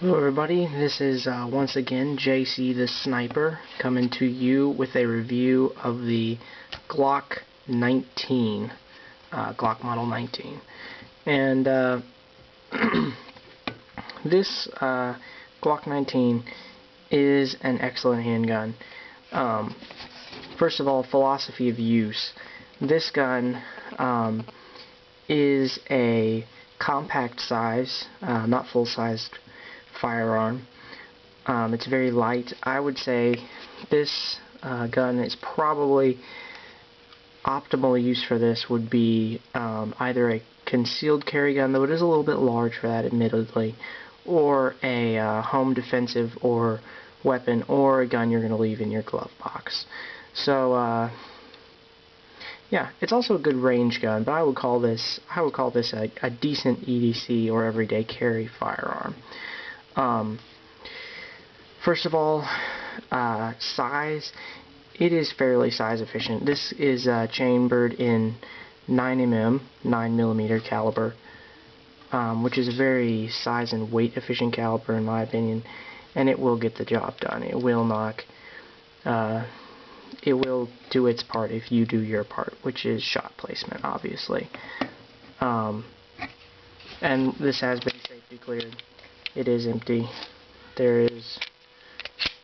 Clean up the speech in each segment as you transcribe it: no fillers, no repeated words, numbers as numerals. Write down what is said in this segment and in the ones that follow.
Hello everybody, this is once again JCTheSniper coming to you with a review of the Glock 19, Glock Model 19. And this Glock 19 is an excellent handgun. First of all, philosophy of use. This gun is a compact size, not full-sized firearm. It's very light. I would say this gun is probably optimal use for this would be either a concealed carry gun, though it is a little bit large for that admittedly, or a home defensive or weapon, or a gun you're going to leave in your glove box. So yeah, it's also a good range gun, but I would call this a decent EDC or everyday carry firearm. First of all, size. It is fairly size efficient. This is chambered in 9mm caliber, which is a very size and weight efficient caliber in my opinion, and it will get the job done. It will do its part if you do your part, which is shot placement, obviously. And this has been safety cleared. It is empty. There is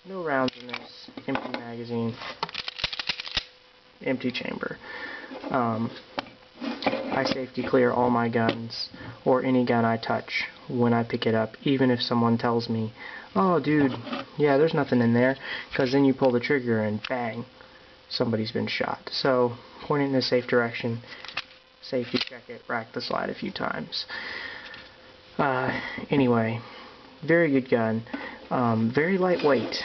no rounds in this. Empty magazine. Empty chamber. I safety clear all my guns, or any gun I touch, when I pick it up, even if someone tells me, "Oh dude, yeah, there's nothing in there," because then you pull the trigger and bang, somebody's been shot. So, point it in a safe direction, safety check it, rack the slide a few times. Anyway, very good gun, very lightweight.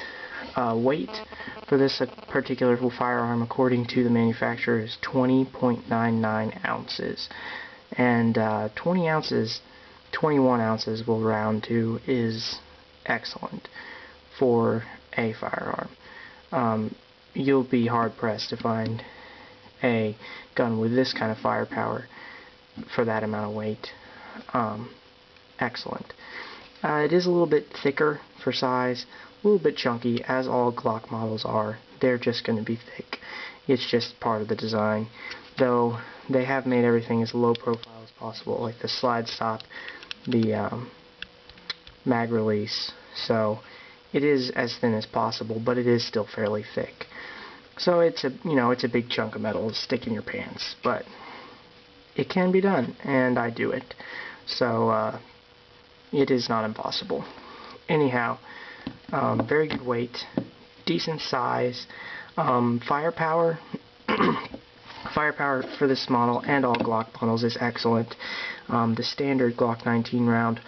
Weight for this particular firearm, according to the manufacturer, is 20.99 ounces. And 20 ounces, 21 ounces we'll round to, is excellent for a firearm. You'll be hard-pressed to find a gun with this kind of firepower for that amount of weight. Excellent. It is a little bit thicker for size, a little bit chunky, as all Glock models are. They're just going to be thick. It's just part of the design. Though they have made everything as low profile as possible, like the slide stop, the mag release. So it is as thin as possible, but it is still fairly thick. So it's a big chunk of metal to stick in your pants, but it can be done, and I do it. So it is not impossible. Anyhow, very good weight, decent size, firepower. Firepower for this model and all Glock models is excellent. The standard Glock 19 round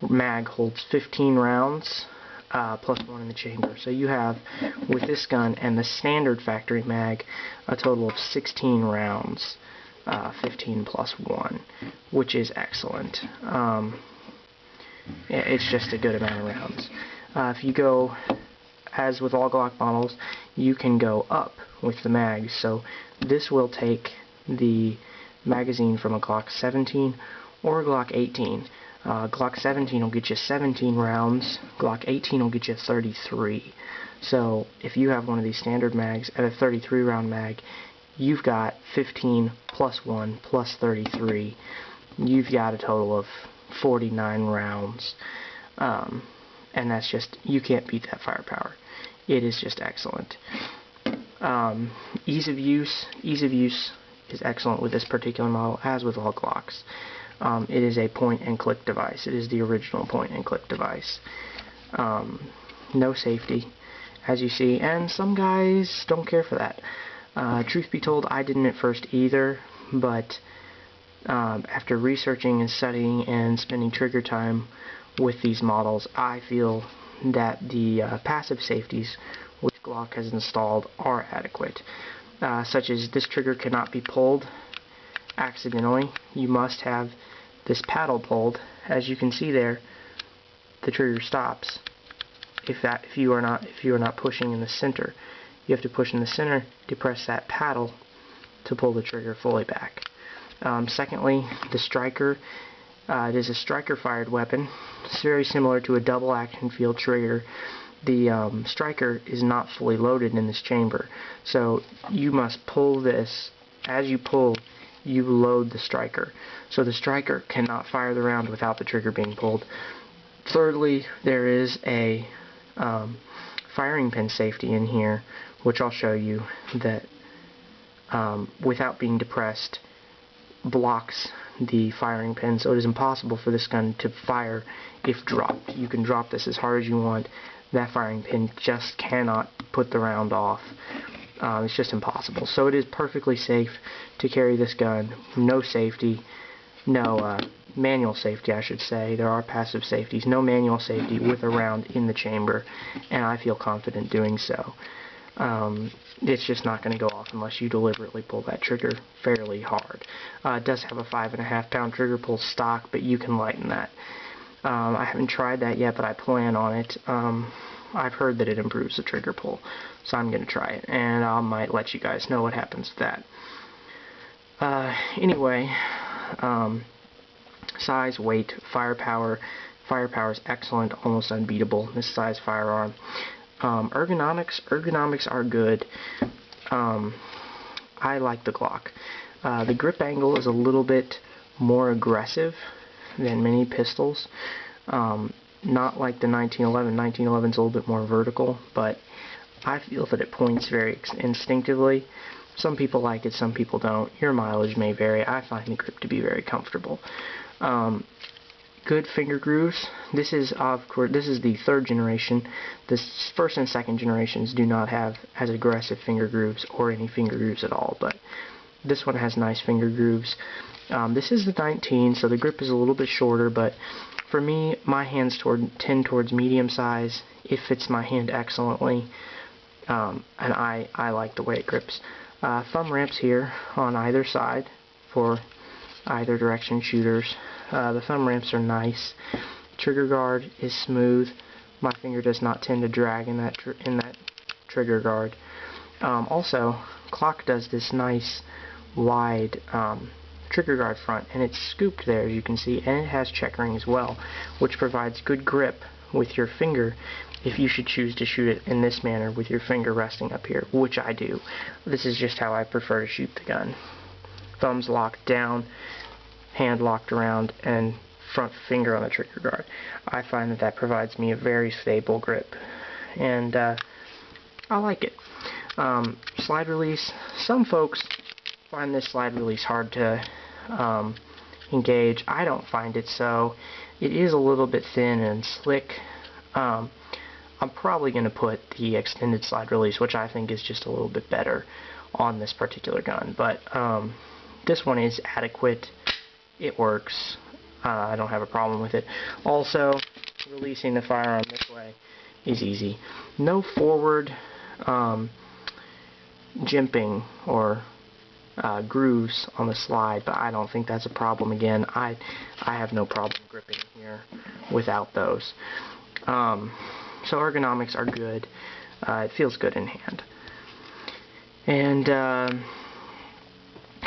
mag holds 15 rounds, plus one in the chamber. So you have, with this gun and the standard factory mag, a total of 16 rounds, 15 plus 1, which is excellent. It's just a good amount of rounds. If you go, as with all Glock models, you can go up with the mags. So this will take the magazine from a Glock 17 or a Glock 18. Glock 17 will get you 17 rounds. Glock 18 will get you 33. So if you have one of these standard mags at a 33 round mag, you've got 15 plus 1 plus 33. You've got a total of 49 rounds. And that's just, you can't beat that firepower. It is just excellent. Ease of use is excellent with this particular model, as with all Glocks. It is a point-and-click device. It is the original point-and-click device. No safety, as you see, and some guys don't care for that. Truth be told, I didn't at first either, but after researching and studying and spending trigger time with these models, I feel that the passive safeties which Glock has installed are adequate, such as this trigger cannot be pulled accidentally. You must have this paddle pulled. As you can see there, the trigger stops if you are not pushing in the center. You have to push in the center to press that paddle to pull the trigger fully back. Secondly, the striker It is a striker-fired weapon. It's very similar to a double-action field trigger. The striker is not fully loaded in this chamber, so you must pull this. As you pull, you load the striker. So the striker cannot fire the round without the trigger being pulled. Thirdly, there is a firing pin safety in here, which I'll show you, that without being depressed blocks the firing pin, so it is impossible for this gun to fire if dropped. You can drop this as hard as you want, that firing pin just cannot put the round off. It's just impossible. So it is perfectly safe to carry this gun. No safety, no manual safety, I should say. There are passive safeties. No manual safety with a round in the chamber, and I feel confident doing so. It's just not going to go off unless you deliberately pull that trigger fairly hard. It does have a 5.5 pound trigger pull stock, but you can lighten that. I haven't tried that yet, but I plan on it. I've heard that it improves the trigger pull, so I'm going to try it, and I might let you guys know what happens with that. Anyway, size, weight, firepower. Firepower is excellent, almost unbeatable in this size firearm. Ergonomics are good. I like the Glock. The grip angle is a little bit more aggressive than many pistols. Not like the 1911. 1911 is a little bit more vertical, but I feel that it points very instinctively. Some people like it, some people don't. Your mileage may vary. I find the grip to be very comfortable. Good finger grooves. This is, of course, this is the third generation. The first and second generations do not have as aggressive finger grooves or any finger grooves at all, but this one has nice finger grooves. This is the 19, so the grip is a little bit shorter, but for me, my hands tend towards medium size. It fits my hand excellently, and I like the way it grips. Thumb ramps here on either side for either direction shooters. The thumb ramps are nice. Trigger guard is smooth. My finger does not tend to drag in that trigger guard. Also, Glock does this nice wide trigger guard front, and it's scooped there, as you can see, and it has checkering as well, which provides good grip with your finger if you should choose to shoot it in this manner with your finger resting up here, which I do. This is just how I prefer to shoot the gun. Thumbs locked down, hand locked around, and front finger on the trigger guard. I find that provides me a very stable grip, and I like it. Slide release. Some folks find this slide release hard to engage. I don't find it so. It is a little bit thin and slick. I'm probably going to put the extended slide release, which I think is just a little bit better on this particular gun, but this one is adequate. It works. I don't have a problem with it. Also, releasing the firearm this way is easy. No forward jimping or grooves on the slide, but I don't think that's a problem. Again, I have no problem gripping here without those. So ergonomics are good. It feels good in hand. And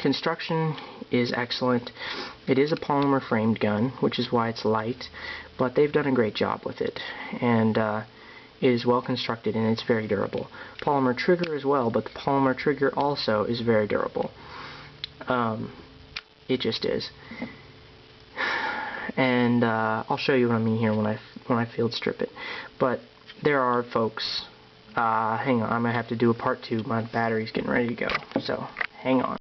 construction is excellent. It is a polymer framed gun, which is why it's light, but they've done a great job with it, and it is well constructed and it's very durable. Polymer trigger as well, but the polymer trigger also is very durable. It just is. And I'll show you what I mean here when I field strip it. But there are folks. Hang on, I'm gonna have to do a part 2. My battery's getting ready to go, so hang on.